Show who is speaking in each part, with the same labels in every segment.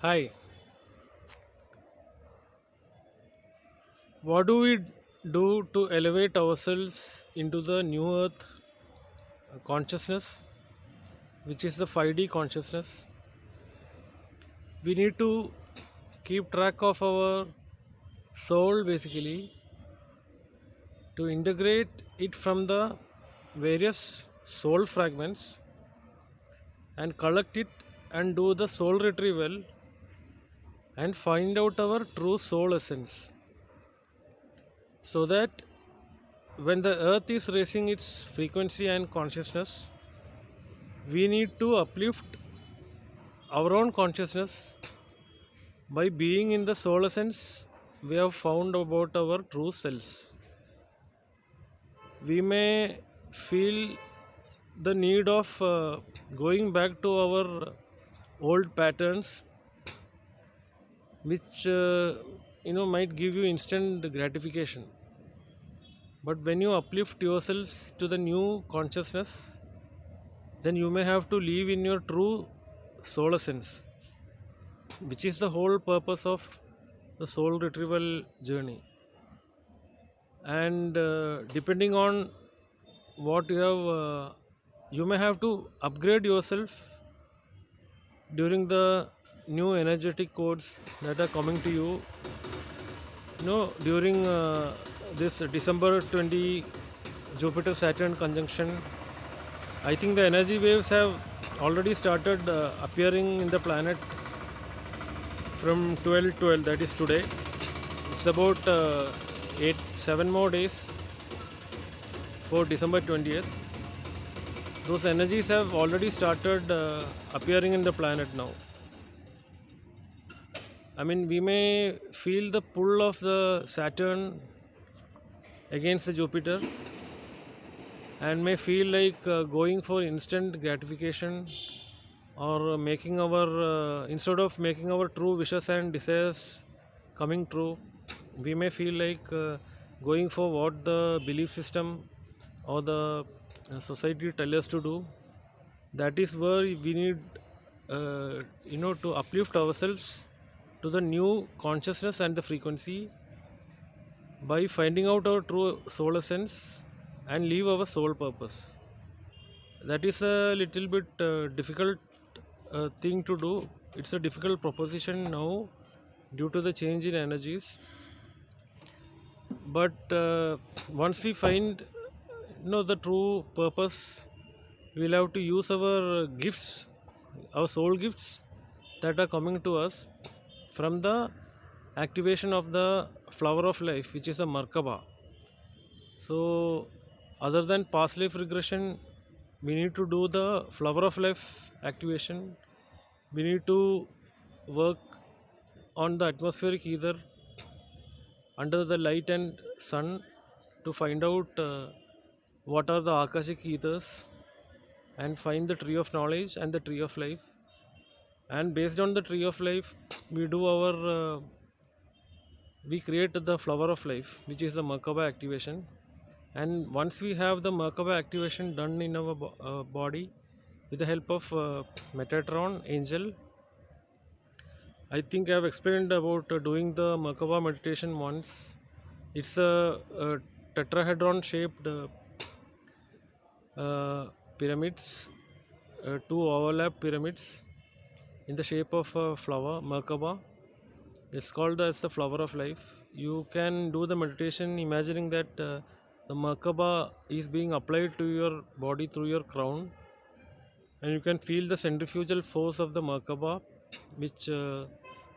Speaker 1: Hi, what do we do to elevate ourselves into the new earth consciousness, which is the 5D consciousness? We need to keep track of our soul basically to integrate it from the various soul fragments and collect it and do the soul retrieval and find out our true soul essence so that when the earth is raising its frequency and consciousness, we need to uplift our own consciousness by being in the soul essence we have found about our true selves. We may feel the need of going back to our old patterns, which might give you instant gratification. But when you uplift yourselves to the new consciousness, then you may have to live in your true soul essence, which is the whole purpose of the soul retrieval journey. And depending on what you have, you may have to upgrade yourself during the new energetic codes that are coming to you. During this December 20 Jupiter Saturn conjunction, I think the energy waves have already started appearing in the planet from 12/12, that is today. It's about 7 more days for December 20th. Those energies have already started appearing in the planet now. I mean, we may feel the pull of the Saturn against the Jupiter and may feel like going for instant gratification or making our instead of making our true wishes and desires coming true, we may feel like going for what the belief system or the society tell us to do. That is where we need to uplift ourselves to the new consciousness and the frequency by finding out our true soul essence and live our soul purpose. That is a little bit difficult thing to do. It's a difficult proposition now due to the change in energies. But once we find the true purpose, we'll have to use our gifts, our soul gifts that are coming to us from the activation of the flower of life, which is a Merkaba. So, other than past life regression, we need to do the flower of life activation. We need to work on the atmospheric ether under the light and sun to find out what are the Akashic ethers and find the tree of knowledge and the tree of life. And based on the tree of life, we create the flower of life, which is the Merkaba activation. And once we have the Merkaba activation done in our body with the help of Metatron angel, I think I have explained about doing the Merkaba meditation once. It's a tetrahedron shaped pyramids, two overlap pyramids in the shape of a flower, Merkaba. It's called as the flower of life. You can do the meditation imagining that the Merkaba is being applied to your body through your crown, and you can feel the centrifugal force of the Merkaba, which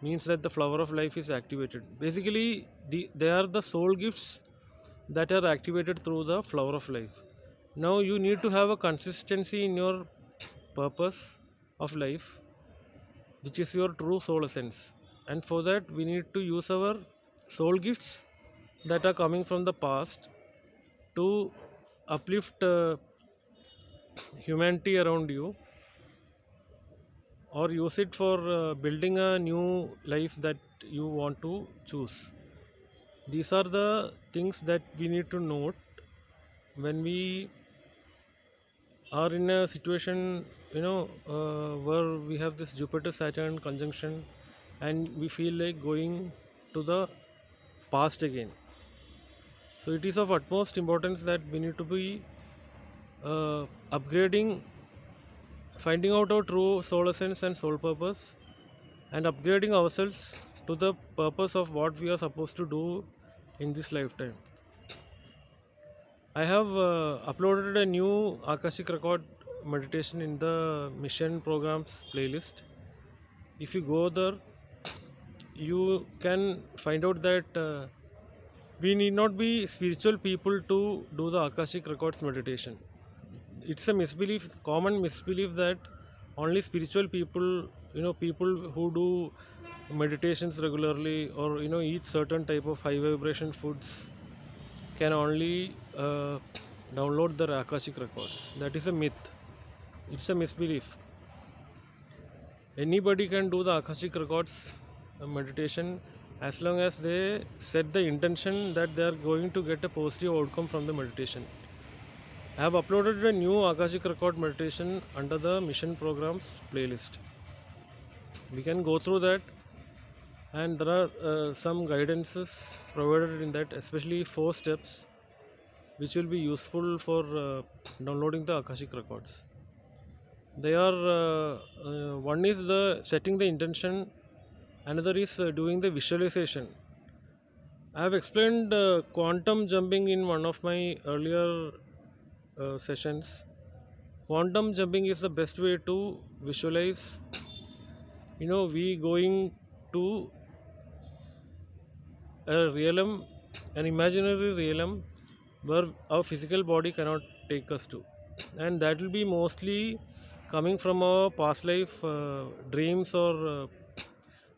Speaker 1: means that the flower of life is activated. Basically, they are the soul gifts that are activated through the flower of life. Now, you need to have a consistency in your purpose of life, which is your true soul essence. And for that, we need to use our soul gifts that are coming from the past to uplift humanity around you, or use it for building a new life that you want to choose. These are the things that we need to note when we are in a situation where we have this Jupiter Saturn conjunction and we feel like going to the past again. So it is of utmost importance that we need to be upgrading, finding out our true soul essence and soul purpose, and upgrading ourselves to the purpose of what we are supposed to do in this lifetime. I have uploaded a new Akashic record meditation in the mission programs playlist. If you go there, you can find out that we need not be spiritual people to do the Akashic records meditation. It's a misbelief, common misbelief, that only spiritual people, people who do meditations regularly, or eat certain type of high vibration foods, can only download the Akashic records. That is a myth. It's a misbelief. Anybody can do the Akashic records meditation as long as they set the intention that they are going to get a positive outcome from the meditation. I have uploaded a new Akashic record meditation under the mission programs playlist. We can go through that, and there are some guidances provided in that, especially 4 steps which will be useful for downloading the Akashic records. They are one is the setting the intention, another is doing the visualization. I have explained quantum jumping in one of my earlier sessions. Quantum jumping is the best way to visualize, we going to a realm, an imaginary realm where our physical body cannot take us to, and that will be mostly coming from our past life dreams, or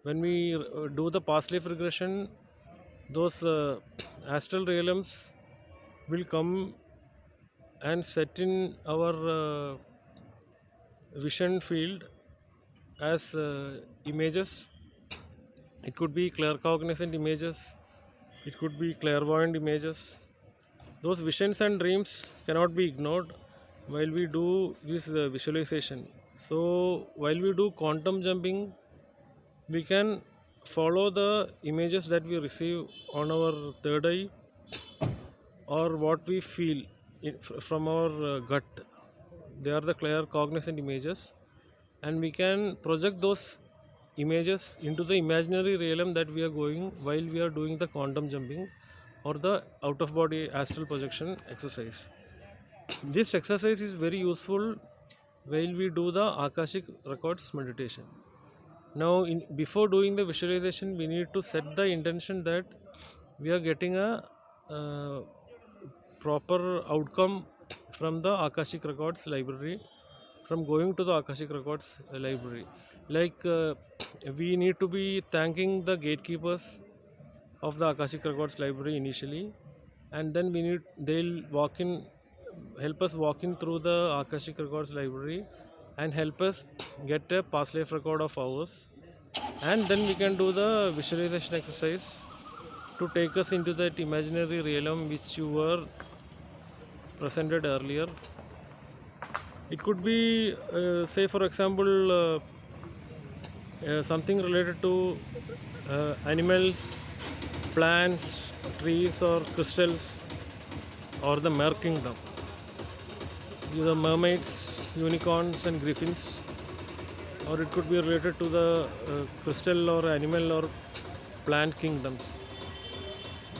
Speaker 1: when we do the past life regression, those astral realms will come and set in our vision field as images. It could be claircognizant images, it could be clairvoyant images. Those visions and dreams cannot be ignored while we do this visualization. So while we do quantum jumping, we can follow the images that we receive on our third eye, or what we feel from our gut. They are the claircognizant images, and we can project those images into the imaginary realm that we are going while we are doing the quantum jumping or the out of body astral projection exercise. This exercise is very useful while we do the Akashic records meditation. Now, before doing the visualization, we need to set the intention that we are getting a proper outcome from the Akashic records library, from going to the Akashic records library. Like we need to be thanking the gatekeepers of the Akashic records library initially, and then they'll help us walk in through the Akashic records library and help us get a past life record of ours, and then we can do the visualization exercise to take us into that imaginary realm which you were presented earlier. It could be say for example something related to animals, plants, trees, or crystals, or the mer kingdom, either mermaids, unicorns and griffins, or it could be related to the crystal or animal or plant kingdoms.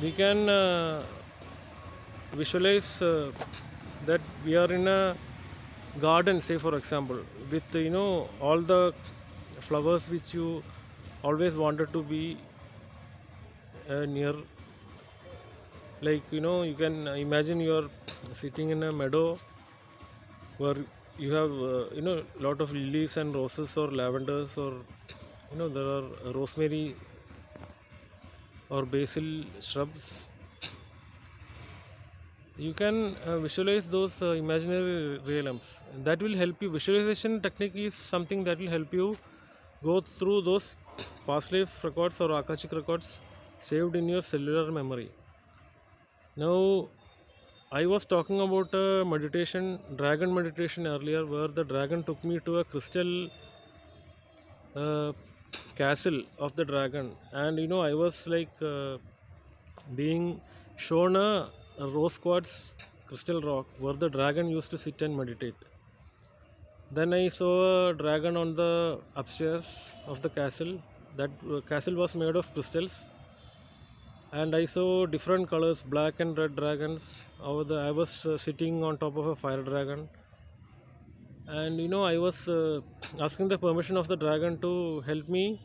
Speaker 1: We can visualize that we are in a garden, say for example, with all the flowers which you always wanted to be near. Like you can imagine you are sitting in a meadow where you have lot of lilies and roses or lavenders, or there are rosemary or basil shrubs. You can visualize those imaginary realms. That will help you. Visualization technique is something that will help you go through those past life records or Akashic records saved in your cellular memory. Now, I was talking about a meditation, dragon meditation earlier, where the dragon took me to a crystal castle of the dragon, and I was like being shown a rose quartz crystal rock where the dragon used to sit and meditate. Then I saw a dragon on the upstairs of the castle. That castle was made of crystals, and I saw different colors, black and red dragons. I was sitting on top of a fire dragon, and I was asking the permission of the dragon to help me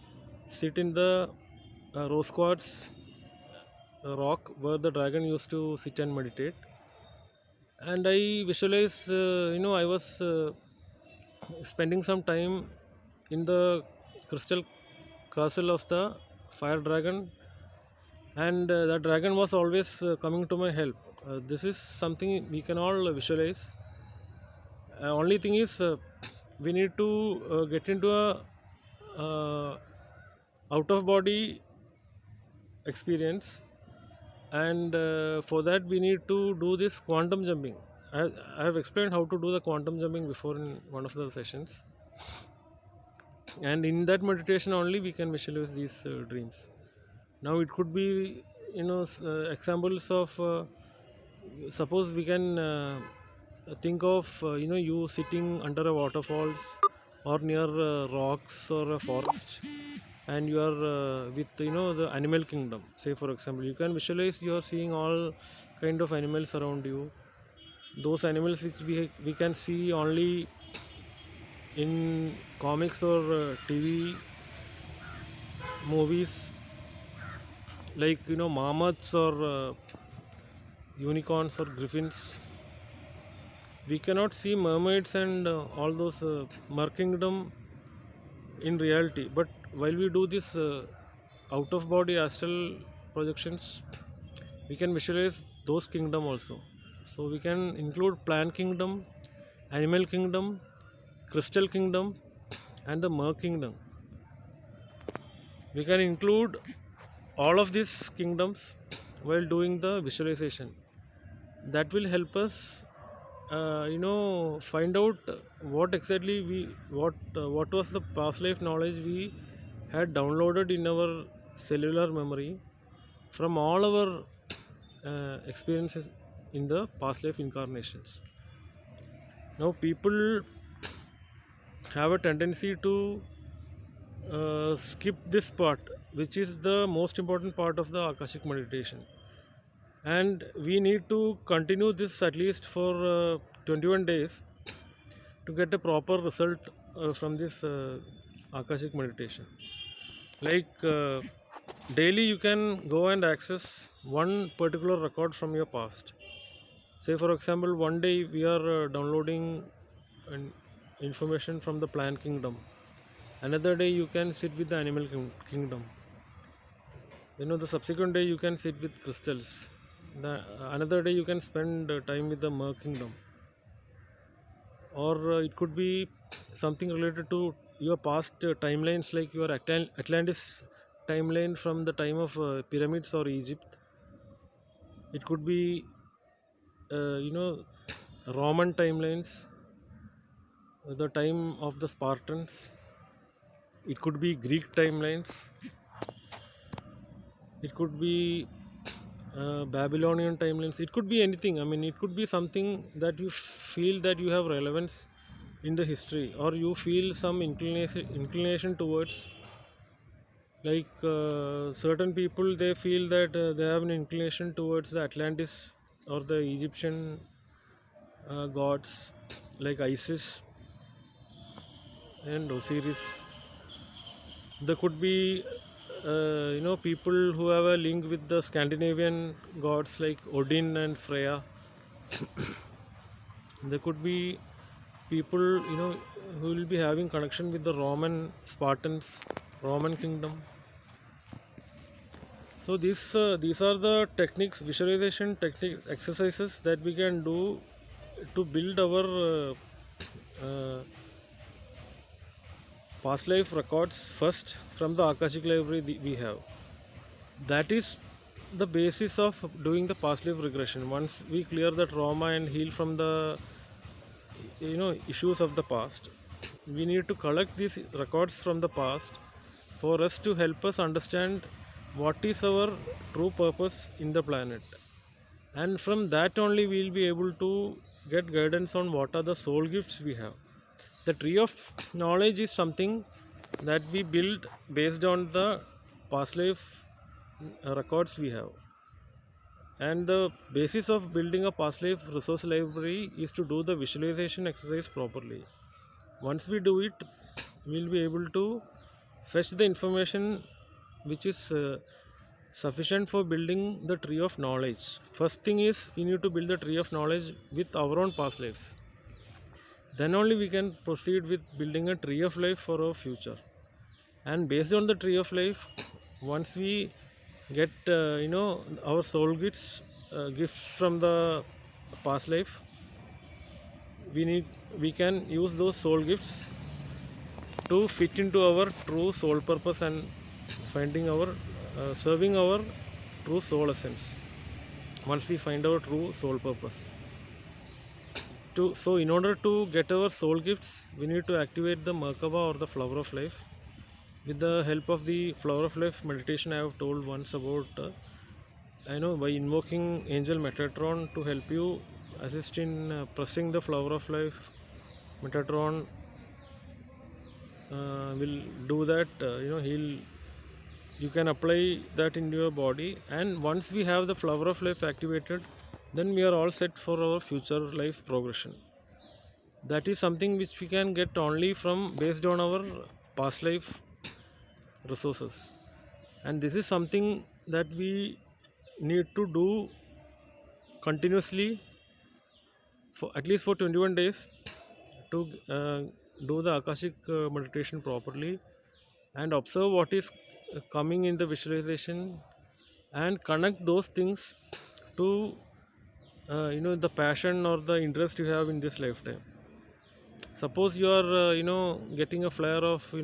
Speaker 1: sit in the rose quartz rock where the dragon used to sit and meditate. And I visualized, I was spending some time in the crystal castle of the fire dragon, and the dragon was always coming to my help. This is something we can all visualize. Only thing is, we need to get into a out of body experience, and for that we need to do this quantum jumping. I have explained how to do the quantum jumping before in one of the sessions, and in that meditation only we can visualize these dreams. Now it could be examples of suppose we can think of you sitting under a waterfalls or near rocks or a forest, and you are with the animal kingdom. Say for example, you can visualize you are seeing all kind of animals around you, those animals which we can see only in comics or TV movies, like mammoths or unicorns or griffins. We cannot see mermaids and all those mer kingdom in reality, but while we do this out of body astral projections, we can visualize those kingdom also. So we can include plant kingdom, animal kingdom, crystal kingdom, and the mer kingdom. We can include all of these kingdoms while doing the visualization. That will help us find out what exactly what was the past life knowledge we had downloaded in our cellular memory from all our experiences in the past life incarnations. Now people have a tendency to skip this part, which is the most important part of the Akashic meditation, and we need to continue this at least for 21 days to get a proper result from this Akashic meditation. Like daily you can go and access one particular record from your past. Say for example, one day we are downloading information from the plant kingdom, another day you can sit with the animal kingdom, the subsequent day you can sit with crystals, another day you can spend time with the mer kingdom, or it could be something related to your past timelines, like your Atlantis timeline from the time of pyramids or Egypt. It could be Roman timelines, the time of the Spartans. It could be Greek timelines. It could be Babylonian timelines. It could be anything. I mean, it could be something that you feel that you have relevance in the history, or you feel some inclination towards. Like certain people, they feel that they have an inclination towards the Atlantis or the Egyptian gods like Isis and Osiris. There could be people who have a link with the Scandinavian gods like Odin and Freya. There could be people who will be having connection with the Roman Spartans, Roman kingdom. So these are the techniques, visualization techniques, exercises that we can do to build our past life records first from the Akashic library we have. That is the basis of doing the past life regression. Once we clear the trauma and heal from the issues of the past, we need to collect these records from the past for us to help us understand what is our true purpose in the planet. And from that only we will be able to get guidance on what are the soul gifts we have. The tree of knowledge is something that we build based on the past life records we have. And the basis of building a past life resource library is to do the visualization exercise properly. Once we do it, we'll be able to fetch the information which is sufficient for building the tree of knowledge. First thing is we need to build the tree of knowledge with our own past lives. Then only we can proceed with building a tree of life for our future. And based on the tree of life, once we get our soul gifts from the past life, we can use those soul gifts to fit into our true soul purpose and finding our serving our true soul essence. Once we find our true soul purpose, so in order to get our soul gifts, we need to activate the Merkaba or the flower of life. With the help of the flower of life meditation I have told once about, by invoking angel Metatron to help you assist in pressing the flower of life, Metatron will do that. You can apply that in your body, and once we have the flower of life activated, then we are all set for our future life progression. That is something which we can get only from based on our past life resources, and this is something that we need to do continuously for at least for 21 days to do the Akashic meditation properly and observe what is coming in the visualization and connect those things to the passion or the interest you have in this lifetime. Suppose you are getting a flare of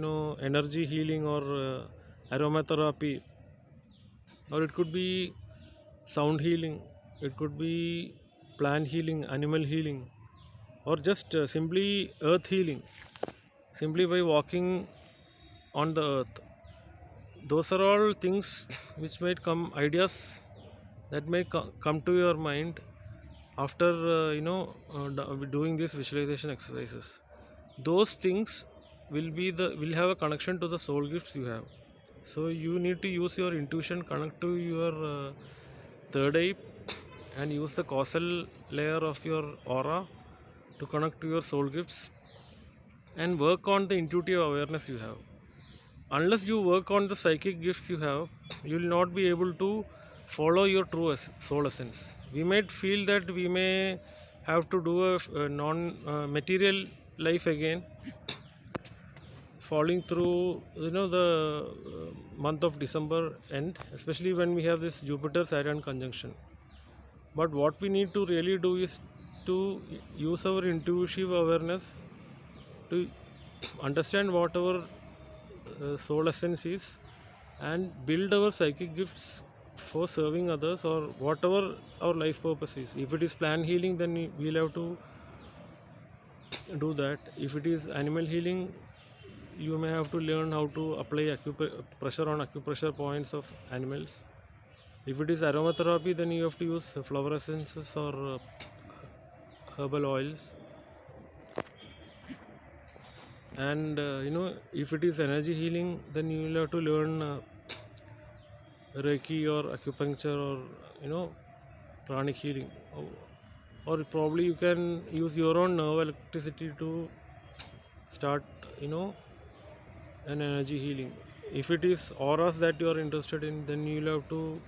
Speaker 1: energy healing or aromatherapy, or it could be sound healing, it could be plant healing, animal healing, or just simply earth healing, simply by walking on the earth. Those are all things which might come, ideas that may come to your mind after doing these visualization exercises. Those things will have a connection to the soul gifts you have. So you need to use your intuition, connect to your third eye, and use the causal layer of your aura to connect to your soul gifts and work on the intuitive awareness you have. Unless you work on the psychic gifts you have, you will not be able to follow your true soul essence. We might feel that we may have to do a non material life again, falling through the month of December end, especially when we have this Jupiter Saturn conjunction. But what we need to really do is to use our intuitive awareness to understand what our soul essence is and build our psychic gifts for serving others or whatever our life purpose is. If it is plant healing, then we'll have to do that. If it is animal healing, you may have to learn how to apply pressure on acupressure points of animals. If it is aromatherapy, then you have to use flower essences or herbal oils. And if it is energy healing, then you will have to learn Reiki or acupuncture or pranic healing, or probably you can use your own nerve electricity to start an energy healing. If it is auras that you are interested in, then you will have to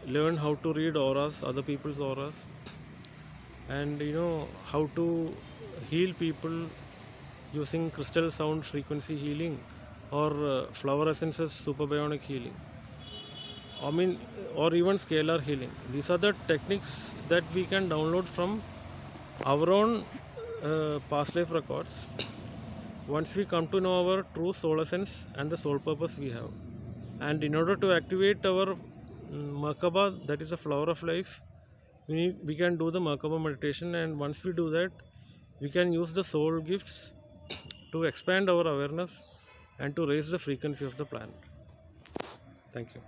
Speaker 1: learn how to read auras, other people's auras, and how to heal people using crystal sound frequency healing or flower essences superbionic healing, or even scalar healing. These are the techniques that we can download from our own past life records once we come to know our true soul essence and the soul purpose we have. And in order to activate our Merkaba, that is the flower of life, we can do the Merkaba meditation, and once we do that, we can use the soul gifts to expand our awareness and to raise the frequency of the planet. Thank you.